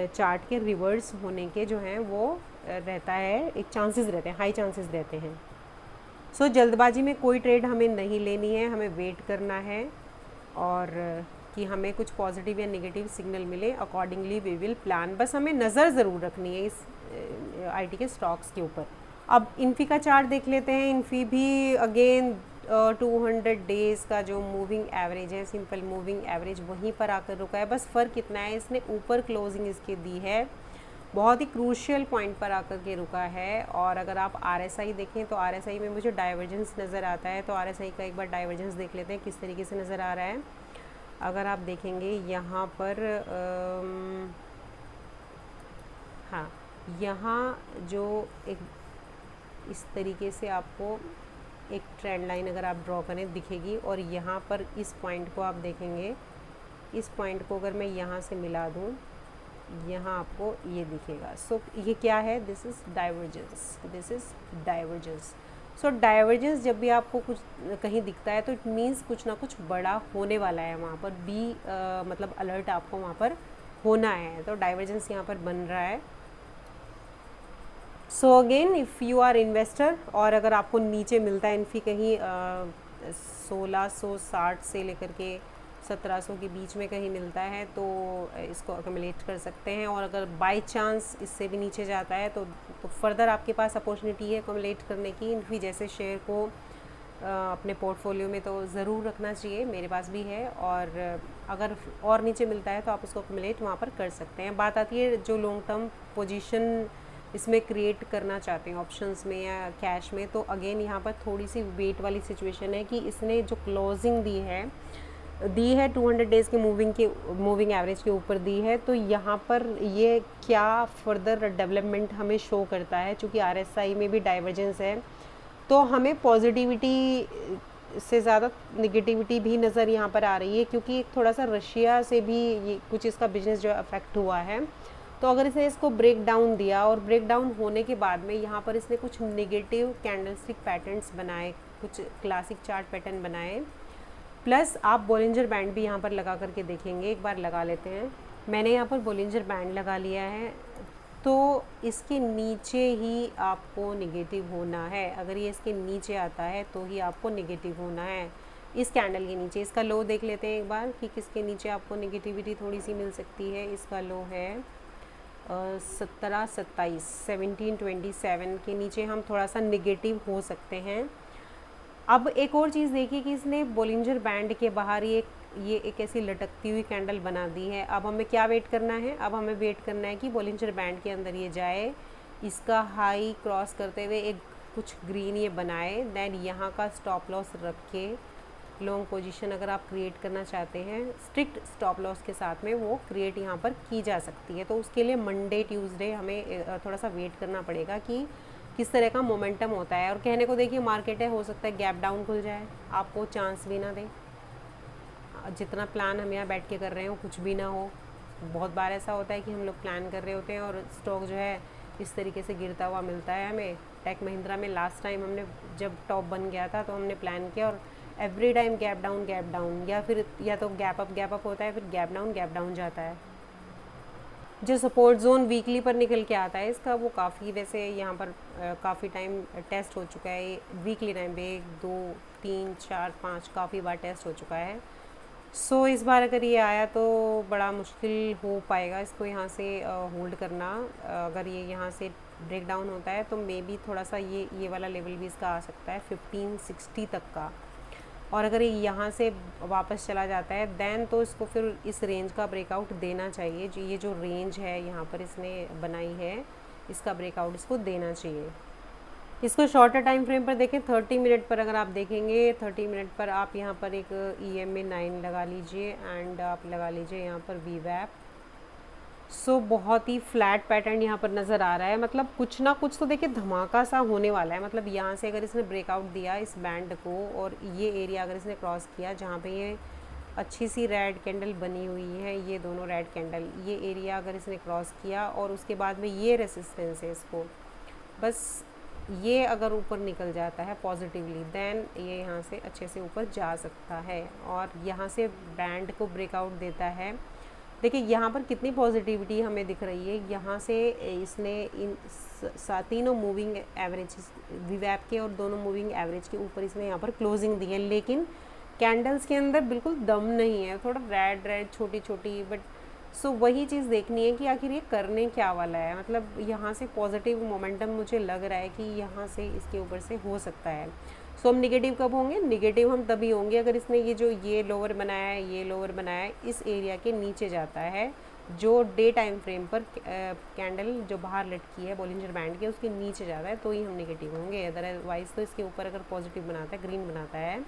चार्ट के रिवर्स होने के जो हैं वो रहता है, एक चांसेस रहते हैं, हाई चांसेस रहते हैं। सो जल्दबाजी में कोई ट्रेड हमें नहीं लेनी है, हमें वेट करना है और कि हमें कुछ पॉजिटिव या नेगेटिव सिग्नल मिले, अकॉर्डिंगली वी विल प्लान। बस हमें नज़र ज़रूर रखनी है इस आईटी के स्टॉक्स के ऊपर। अब इन्फी का चार्ट देख लेते हैं। इन्फी भी अगेन 200 डेज़ का जो मूविंग एवरेज है, सिंपल मूविंग एवरेज, वहीं पर आकर रुका है। बस फ़र्क कितना है, इसने ऊपर क्लोजिंग इसकी दी है, बहुत ही क्रूशियल पॉइंट पर आकर के रुका है। और अगर आप RSI देखें तो RSI में मुझे डाइवर्जेंस नज़र आता है, तो RSI का एक बार डाइवर्जेंस देख लेते हैं किस तरीके से नज़र आ रहा है। अगर आप देखेंगे यहाँ पर हाँ, यहाँ जो एक इस तरीके से आपको एक ट्रेंड लाइन अगर आप ड्रॉ करें दिखेगी, और यहाँ पर इस पॉइंट को आप देखेंगे, इस पॉइंट को अगर मैं यहाँ से मिला दूँ, यहाँ आपको ये दिखेगा। सो ये क्या है, this is divergence, this is divergence. So divergence जब भी आपको कुछ कहीं दिखता है तो इट मीन्स कुछ ना कुछ बड़ा होने वाला है वहाँ पर, मतलब अलर्ट आपको वहाँ पर होना है। तो डाइवर्जेंस यहाँ पर बन रहा है। So again if you are investor और अगर आपको नीचे मिलता है इन्फी कहीं 1660 से लेकर के 1700 के बीच में कहीं मिलता है तो इसको अक्यूमुलेट कर सकते हैं। और अगर बाय चांस इससे भी नीचे जाता है तो फर्दर आपके पास अपॉर्चुनिटी है अक्यूमुलेट करने की। इन्फी जैसे शेयर को अपने पोर्टफोलियो में तो ज़रूर रखना चाहिए, मेरे पास भी है। और अगर और नीचे मिलता है तो आप उसको एक्यूमुलेट वहाँ पर कर सकते हैं। बात आती है जो लॉन्ग टर्म पोजीशन इसमें क्रिएट करना चाहते हैं ऑप्शंस में या कैश में, तो अगेन यहाँ पर थोड़ी सी वेट वाली सिचुएशन है कि इसने जो क्लोजिंग दी है 200 डेज़ के मूविंग एवरेज के ऊपर दी है। तो यहाँ पर ये क्या फर्दर डेवलपमेंट हमें शो करता है, चूँकि RSI में भी डाइवर्जेंस है तो हमें पॉजिटिविटी से ज़्यादा निगेटिविटी भी नज़र यहाँ पर आ रही है, क्योंकि थोड़ा सा रशिया से भी ये कुछ इसका बिजनेस जो अफेक्ट हुआ है। तो अगर इसने इसको ब्रेक डाउन दिया और ब्रेक डाउन होने के बाद में यहाँ पर इसने कुछ नेगेटिव कैंडलस्टिक पैटर्न्स बनाए, कुछ क्लासिक चार्ट पैटर्न बनाए, प्लस आप बोलिंजर बैंड भी यहाँ पर लगा करके देखेंगे। एक बार लगा लेते हैं। मैंने यहाँ पर बोलिंजर बैंड लगा लिया है, तो इसके नीचे ही आपको नेगेटिव होना है। अगर ये इसके नीचे आता है तो ही आपको नेगेटिव होना है, इस कैंडल के नीचे। इसका लो देख लेते हैं एक बार कि किसके नीचे आपको नेगेटिविटी थोड़ी सी मिल सकती है। इसका लो है 1727 के नीचे हम थोड़ा सा नेगेटिव हो सकते हैं। अब एक और चीज़ देखिए कि इसने बोलिंजर बैंड के बाहर ये एक ऐसी लटकती हुई कैंडल बना दी है। अब हमें क्या वेट करना है? अब हमें वेट करना है कि बोलिंजर बैंड के अंदर ये जाए, इसका हाई क्रॉस करते हुए एक कुछ ग्रीन ये बनाए, देन यहाँ का स्टॉप लॉस रख के लॉन्ग पोजीशन अगर आप क्रिएट करना चाहते हैं स्ट्रिक्ट स्टॉप लॉस के साथ में, वो क्रिएट यहाँ पर की जा सकती है। तो उसके लिए मंडे ट्यूसडे हमें थोड़ा सा वेट करना पड़ेगा कि किस तरह का मोमेंटम होता है। और कहने को देखिए मार्केट है, हो सकता है गैप डाउन खुल जाए, आपको चांस भी ना दे। जितना प्लान हम यहाँ बैठ के कर रहे हो कुछ भी ना हो। बहुत बार ऐसा होता है कि हम लोग प्लान कर रहे होते हैं और स्टॉक जो है इस तरीके से गिरता हुआ मिलता है हमें। टेक महिंद्रा में लास्ट टाइम हमने जब टॉप बन गया था तो हमने प्लान किया और एवरी टाइम गैप डाउन या फिर या तो गैप अप होता है, फिर गैप डाउन जाता है। जो सपोर्ट जोन वीकली पर निकल के आता है इसका, वो काफ़ी वैसे यहाँ पर काफ़ी टाइम टेस्ट हो चुका है। वीकली टाइम पे 1 2 3 4 5 काफ़ी बार टेस्ट हो चुका है। सो इस बार अगर ये आया तो बड़ा मुश्किल हो पाएगा इसको यहाँ से होल्ड करना। अगर ये यहाँ से ब्रेक डाउन होता है तो मे बी थोड़ा सा ये वाला लेवल भी इसका आ सकता है 1560 तक का। और अगर ये यहाँ से वापस चला जाता है देन तो इसको फिर इस रेंज का ब्रेकआउट देना चाहिए। जो ये जो रेंज है यहाँ पर इसने बनाई है, इसका ब्रेकआउट इसको देना चाहिए। इसको शॉर्टर टाइम फ्रेम पर देखें, 30 मिनट पर अगर आप देखेंगे, 30 मिनट पर आप यहाँ पर एक EMA 9 लगा लीजिए एंड आप लगा लीजिए यहाँ पर VWAP। सो बहुत ही फ्लैट पैटर्न यहाँ पर नज़र आ रहा है। मतलब कुछ ना कुछ तो देखिए धमाका सा होने वाला है। मतलब यहाँ से अगर इसने ब्रेकआउट दिया इस बैंड को और ये एरिया अगर इसने क्रॉस किया जहाँ पे ये अच्छी सी रेड कैंडल बनी हुई है, ये दोनों रेड कैंडल, ये एरिया अगर इसने क्रॉस किया और उसके बाद में ये रेसिस्टेंस है, इसको बस ये अगर ऊपर निकल जाता है पॉजिटिवली देन ये यहाँ से अच्छे से ऊपर जा सकता है। और यहाँ से बैंड को ब्रेकआउट देता है। देखिए यहाँ पर कितनी पॉजिटिविटी हमें दिख रही है। यहाँ से इसने इन तीनों मूविंग एवरेज VWAP के और दोनों मूविंग एवरेज के ऊपर इसने यहाँ पर क्लोजिंग दी है, लेकिन कैंडल्स के अंदर बिल्कुल दम नहीं है, थोड़ा रेड छोटी छोटी। बट सो वही चीज़ देखनी है कि आखिर ये करने क्या वाला है। मतलब यहाँ से पॉजिटिव मोमेंटम मुझे लग रहा है कि यहाँ से इसके ऊपर से हो सकता है। सो हम निगेटिव कब होंगे? निगेटिव हम तभी होंगे अगर इसने ये लोअर बनाया है, ये लोअर बनाया है, इस एरिया के नीचे जाता है, जो डे टाइम फ्रेम पर कैंडल जो बाहर लटकी है बोलिंजर बैंड के उसके नीचे जाता है, तो ही हम निगेटिव होंगे। अदरवाइज़ तो इसके ऊपर अगर पॉजिटिव बनाता है, ग्रीन बनाता है,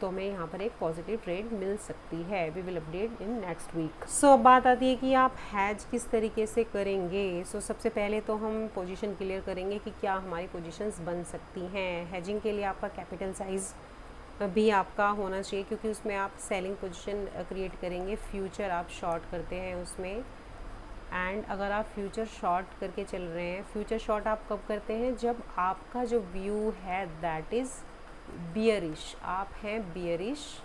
तो हमें यहाँ पर एक पॉजिटिव ट्रेड मिल सकती है। We will update in next week. So बात आती है कि आप हैज किस तरीके से करेंगे। सो सबसे पहले तो हम पोजीशन क्लियर करेंगे कि क्या हमारी पोजीशंस बन सकती हैं। हैजिंग के लिए आपका कैपिटल साइज़ भी आपका होना चाहिए, क्योंकि उसमें आप सेलिंग पोजीशन क्रिएट करेंगे। फ्यूचर आप शॉर्ट करते हैं उसमें, एंड अगर आप फ्यूचर शॉर्ट करके चल रहे हैं, फ्यूचर शॉर्ट आप कब करते हैं? जब आपका जो व्यू है दैट इज़ बियरिश, आप हैं बियरिश,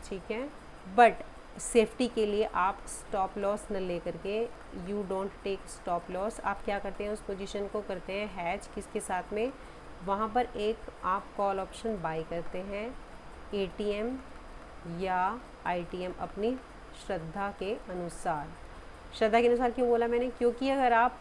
ठीक है। बट सेफ्टी के लिए आप स्टॉप लॉस न ले करके, you don't take stop loss. आप क्या करते हैं? उस पोजीशन को करते हैं हैज किसके साथ में? वहाँ पर एक आप कॉल ऑप्शन बाय करते हैं ATM या ITM अपनी श्रद्धा के अनुसार। श्रद्धा के अनुसार क्यों बोला मैंने? क्योंकि अगर आप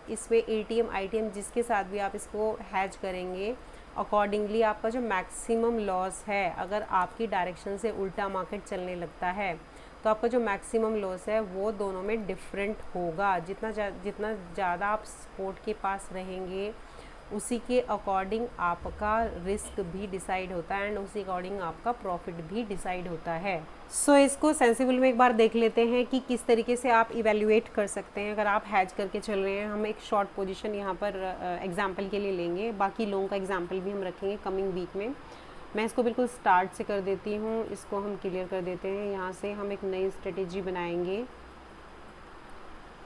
इसमें ATM ITM जिसके साथ भी आप इसको हैज करेंगे, अकॉर्डिंगली आपका जो मैक्सिमम लॉस है, अगर आपकी डायरेक्शन से उल्टा मार्केट चलने लगता है तो आपका जो मैक्सिमम लॉस है वो दोनों में डिफरेंट होगा। जितना ज़्यादा आप सपोर्ट के पास रहेंगे उसी के अकॉर्डिंग आपका रिस्क भी डिसाइड होता है एंड उसी अकॉर्डिंग आपका प्रॉफिट भी डिसाइड होता है। सो इसको सेंसिबल में एक बार देख लेते हैं कि किस तरीके से आप इवेल्युएट कर सकते हैं। अगर आप हैज करके चल रहे हैं, हम एक शॉर्ट पोजीशन यहाँ पर एग्जांपल के लिए लेंगे, बाकी लॉन्ग का एग्जांपल भी हम रखेंगे कमिंग वीक में। मैं इसको बिल्कुल स्टार्ट से कर देती हूँ, इसको हम क्लियर कर देते हैं। यहाँ से हम एक नई स्ट्रेटेजी बनाएंगे।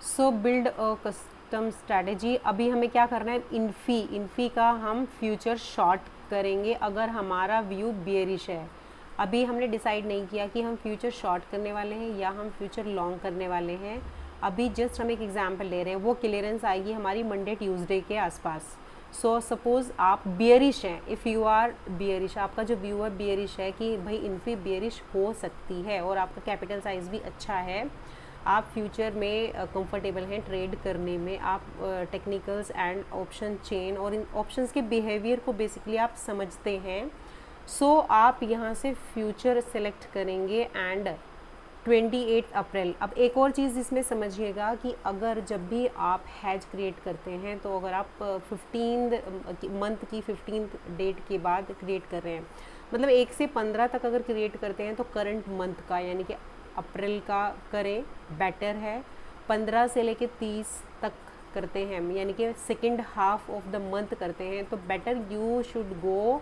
सो बिल्ड अ कस्टम स्ट्रैटेजी। अभी हमें क्या करना है, इन्फी का हम फ्यूचर शॉर्ट करेंगे अगर हमारा व्यू बियरिश है। अभी हमने डिसाइड नहीं किया कि हम फ्यूचर शॉर्ट करने वाले हैं या हम फ्यूचर लॉन्ग करने वाले हैं। अभी जस्ट हम एक एग्जांपल ले रहे हैं, वो क्लियरेंस आएगी हमारी मंडे ट्यूसडे के आसपास। सो सपोज़ आप बियरिश हैं, इफ़ यू आर बियरिश, आपका जो व्यू है बियरिश है कि भाई इन्फी बियरिश हो सकती है और आपका कैपिटल साइज़ भी अच्छा है, आप फ्यूचर में कंफर्टेबल हैं ट्रेड करने में, आप टेक्निकल्स एंड ऑप्शन चेन और इन ऑप्शंस के बिहेवियर को बेसिकली आप समझते हैं। सो आप यहाँ से फ्यूचर सेलेक्ट करेंगे एंड 28 अप्रैल। अब एक और चीज़ इसमें समझिएगा कि अगर जब भी आप हैज क्रिएट करते हैं तो अगर आप 15 मंथ की 15th डेट के बाद क्रिएट कर रहे हैं, मतलब 1 से 15 तक अगर क्रिएट करते हैं तो करंट मंथ का यानी कि अप्रैल का करें, बेटर है। 15 से लेके 30 तक करते हैं यानी कि second half of the month करते हैं तो better you should go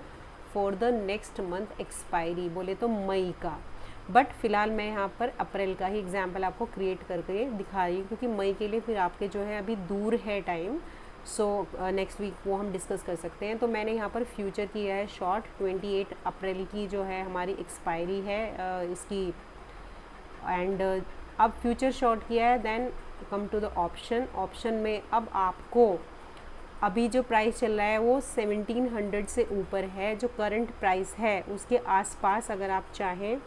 for the next month expiry, बोले तो मई का। बट फिलहाल मैं यहाँ पर अप्रैल का ही एग्जाम्पल आपको क्रिएट करके दिखा रही हूँ क्योंकि मई के लिए फिर आपके जो है अभी दूर है टाइम। सो नेक्स्ट वीक वो हम डिस्कस कर सकते हैं। तो मैंने यहाँ पर फ्यूचर किया है शॉर्ट, 28 अप्रैल की जो है हमारी एक्सपायरी है इसकी, एंड अब फ्यूचर शॉर्ट किया है। Then come to the option में अब आपको अभी जो प्राइस चल रहा है वो 1700 से ऊपर है, जो करंट प्राइस है उसके आसपास अगर आप चाहें,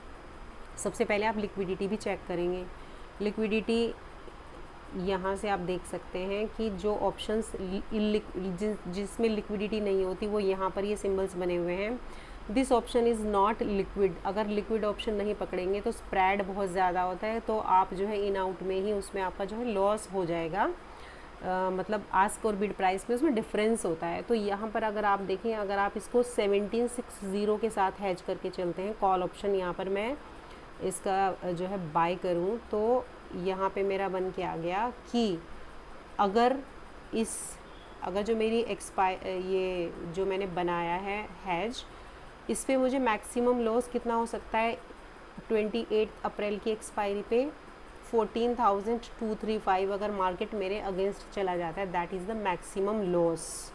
सबसे पहले आप लिक्विडिटी भी चेक करेंगे। लिक्विडिटी यहाँ से आप देख सकते हैं कि जो ऑप्शंस जिसमें लिक्विडिटी नहीं होती वो यहाँ पर ये सिंबल्स बने हुए हैं। This option is not liquid. अगर लिक्विड ऑप्शन नहीं पकड़ेंगे तो स्प्रेड बहुत ज़्यादा होता है, तो आप जो है इन आउट में ही उसमें आपका जो है लॉस हो जाएगा। मतलब आस्क और बिड प्राइस में उसमें डिफरेंस होता है। तो यहाँ पर अगर आप देखें, अगर आप इसको 1760 के साथ हैज करके चलते हैं, कॉल ऑप्शन यहाँ पर मैं इसका जो है बाय करूँ तो यहाँ पे मेरा बन के आ गया कि अगर जो मेरी ये जो मैंने बनाया है हैज, इस पे मुझे मैक्सिमम लॉस कितना हो सकता है 28 अप्रैल की एक्सपायरी पे 14,235 अगर मार्केट मेरे अगेंस्ट चला जाता है, that is the maximum loss.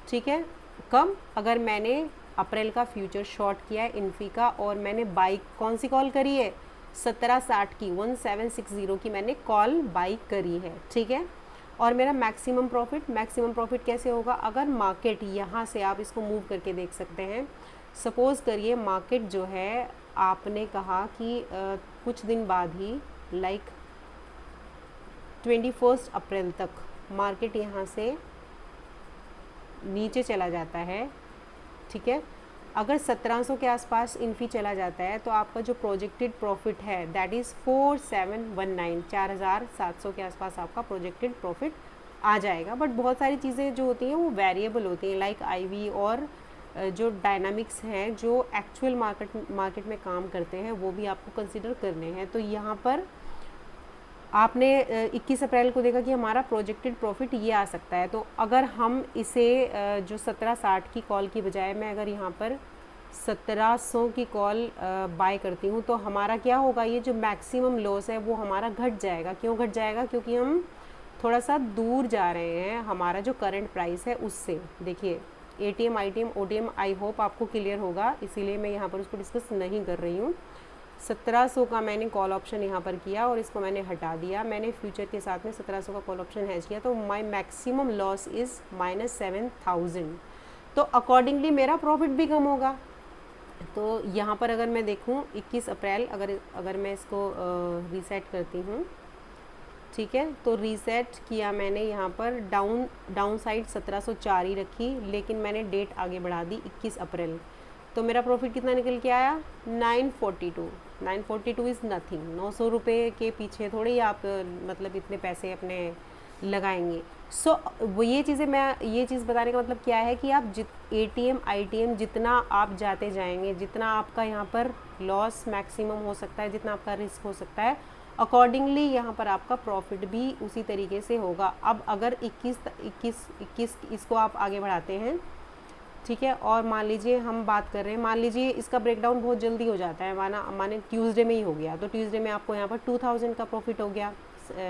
ठीक है, कब? अगर मैंने अप्रैल का फ्यूचर शॉर्ट किया है इन्फी का और मैंने बाई कौन सी कॉल करी है, 1760 की 1760 की मैंने कॉल बाई करी है। ठीक है, और मेरा मैक्सिमम प्रॉफिट कैसे होगा, अगर मार्केट यहाँ से आप इसको मूव करके देख सकते हैं। सपोज़ करिए मार्केट जो है आपने कहा कि कुछ दिन बाद ही लाइक 21 अप्रैल तक मार्केट यहाँ से नीचे चला जाता है। ठीक है, अगर 1700 के आसपास इन्फी चला जाता है तो आपका जो प्रोजेक्टेड प्रॉफिट है दैट इज़ 4719, 4700 के आसपास आपका प्रोजेक्टेड प्रॉफिट आ जाएगा। बट बहुत सारी चीज़ें जो होती हैं वो वेरिएबल होती हैं, लाइक आईवी और जो डायनामिक्स हैं जो एक्चुअल मार्केट में काम करते हैं वो भी आपको कंसिडर करने हैं। तो यहाँ पर आपने 21 अप्रैल को देखा कि हमारा प्रोजेक्टेड प्रॉफिट ये आ सकता है। तो अगर हम इसे जो 1760 की कॉल की बजाय मैं अगर यहाँ पर 1700 की कॉल बाय करती हूँ तो हमारा क्या होगा, ये जो मैक्सिमम लॉस है वो हमारा घट जाएगा। क्यों घट जाएगा? क्योंकि हम थोड़ा सा दूर जा रहे हैं हमारा जो करंट प्राइस है उससे। देखिए ATM, ITM, OTM I hope आपको क्लियर होगा, इसीलिए मैं यहाँ पर उसको डिस्कस नहीं कर रही हूँ। 1700 का मैंने कॉल ऑप्शन यहाँ पर किया और इसको मैंने हटा दिया। मैंने फ्यूचर के साथ में 1700 का कॉल ऑप्शन हैज किया तो माय मैक्सिमम लॉस इज़ -7000। तो अकॉर्डिंगली मेरा प्रॉफिट भी कम होगा। तो यहाँ पर अगर मैं देखूँ 21 अप्रैल अगर मैं इसको रीसेट करती हूँ, ठीक है, तो रीसेट किया मैंने यहाँ पर डाउन साइड 1704 ही रखी, लेकिन मैंने डेट आगे बढ़ा दी 21 अप्रैल। तो मेरा प्रॉफिट कितना निकल के आया 942। 942 इज़ नथिंग। 900 रुपये के पीछे थोड़ी ही आप मतलब इतने पैसे अपने लगाएंगे। सो वो ये चीज़ बताने का मतलब क्या है कि आप ATM ITM जितना आप जाते जाएंगे, जितना आपका यहाँ पर लॉस मैक्सिमम हो सकता है, जितना आपका रिस्क हो सकता है, अकॉर्डिंगली यहाँ पर आपका प्रॉफिट भी उसी तरीके से होगा। अब अगर 21 इसको आप आगे बढ़ाते हैं, ठीक है, और मान लीजिए हम बात कर रहे हैं, मान लीजिए इसका ब्रेकडाउन बहुत जल्दी हो जाता है, माने ट्यूसडे में ही हो गया, तो ट्यूसडे में आपको यहाँ पर 2000 का प्रॉफिट हो गया।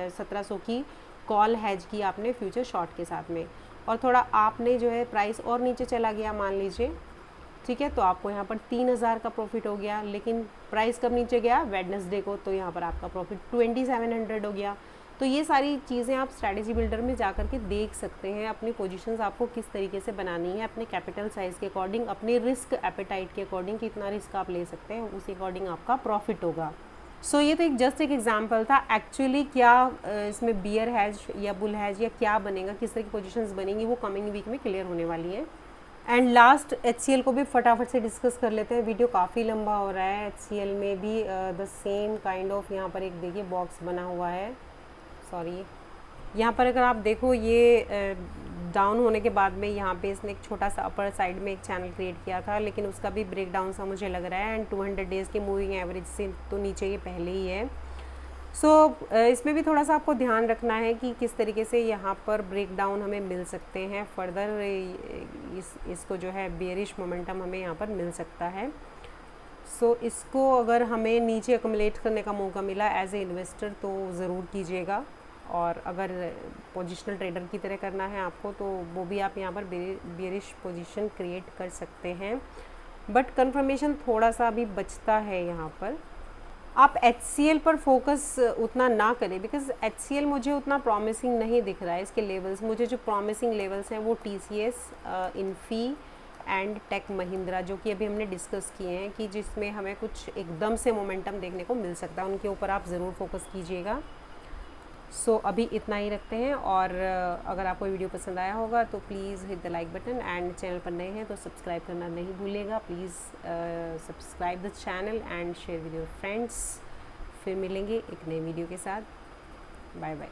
1700 की कॉल हैज की आपने फ्यूचर शॉर्ट के साथ में, और थोड़ा आपने जो है प्राइस और नीचे चला गया मान लीजिए, ठीक है, तो आपको यहाँ पर 3000 का प्रॉफिट हो गया। लेकिन प्राइस कब नीचे गया? वेडनेसडे को, तो यहाँ पर आपका प्रॉफिट 2700 हो गया। तो ये सारी चीज़ें आप स्ट्रैटेजी बिल्डर में जा कर के देख सकते हैं, अपनी पोजीशंस आपको किस तरीके से बनानी है, अपने कैपिटल साइज़ के अकॉर्डिंग, अपने रिस्क एपेटाइट के अकॉर्डिंग, कितना रिस्क आप ले सकते हैं, उसी अकॉर्डिंग आपका प्रॉफिट होगा। सो ये तो जस्ट एक एग्जांपल था। एक्चुअली क्या इसमें बियर हैज या बुल हैज या क्या बनेगा, किस तरह की पोजीशंस बनेंगी, वो कमिंग वीक में क्लियर होने वाली है। एंड लास्ट HCL को भी फटाफट से डिस्कस कर लेते हैं, वीडियो काफ़ी लंबा हो रहा है। HCL में भी द सेम काइंड ऑफ यहाँ पर एक देखिए बॉक्स बना हुआ है, सॉरी, यहाँ पर अगर आप देखो ये डाउन होने के बाद में यहाँ पे इसने एक छोटा सा अपर साइड में एक चैनल क्रिएट किया था, लेकिन उसका भी ब्रेक डाउन सा मुझे लग रहा है। एंड 200 डेज़ के मूविंग एवरेज से तो नीचे ये पहले ही है। सो इसमें भी थोड़ा सा आपको ध्यान रखना है कि किस तरीके से यहाँ पर ब्रेक डाउन हमें मिल सकते हैं फर्दर, इसको जो है बेयरिश मोमेंटम हमें यहाँ पर मिल सकता है। सो इसको अगर हमें नीचे अकुमुलेट करने का मौका मिला एज ए इन्वेस्टर तो ज़रूर कीजिएगा, और अगर पोजिशनल ट्रेडर की तरह करना है आपको तो वो भी आप यहाँ पर बेयरिश पोजीशन क्रिएट कर सकते हैं। बट कंफर्मेशन थोड़ा सा भी बचता है यहाँ पर। आप HCL पर फोकस उतना ना करें, बिकॉज HCL मुझे उतना प्रॉमिसिंग नहीं दिख रहा है। इसके लेवल्स, मुझे जो प्रॉमिसिंग लेवल्स हैं वो TCS, इन्फी एंड टेक महिंद्रा, जो कि अभी हमने डिस्कस किए हैं कि जिसमें हमें कुछ एकदम से मोमेंटम देखने को मिल सकता है, उनके ऊपर आप ज़रूर फोकस कीजिएगा। सो अभी इतना ही रखते हैं, और अगर आपको वीडियो पसंद आया होगा तो please hit the like button, and channel पर नए हैं तो सब्सक्राइब करना नहीं भूलिएगा। Please subscribe the channel and share with your friends. फिर मिलेंगे एक नए वीडियो के साथ। Bye bye.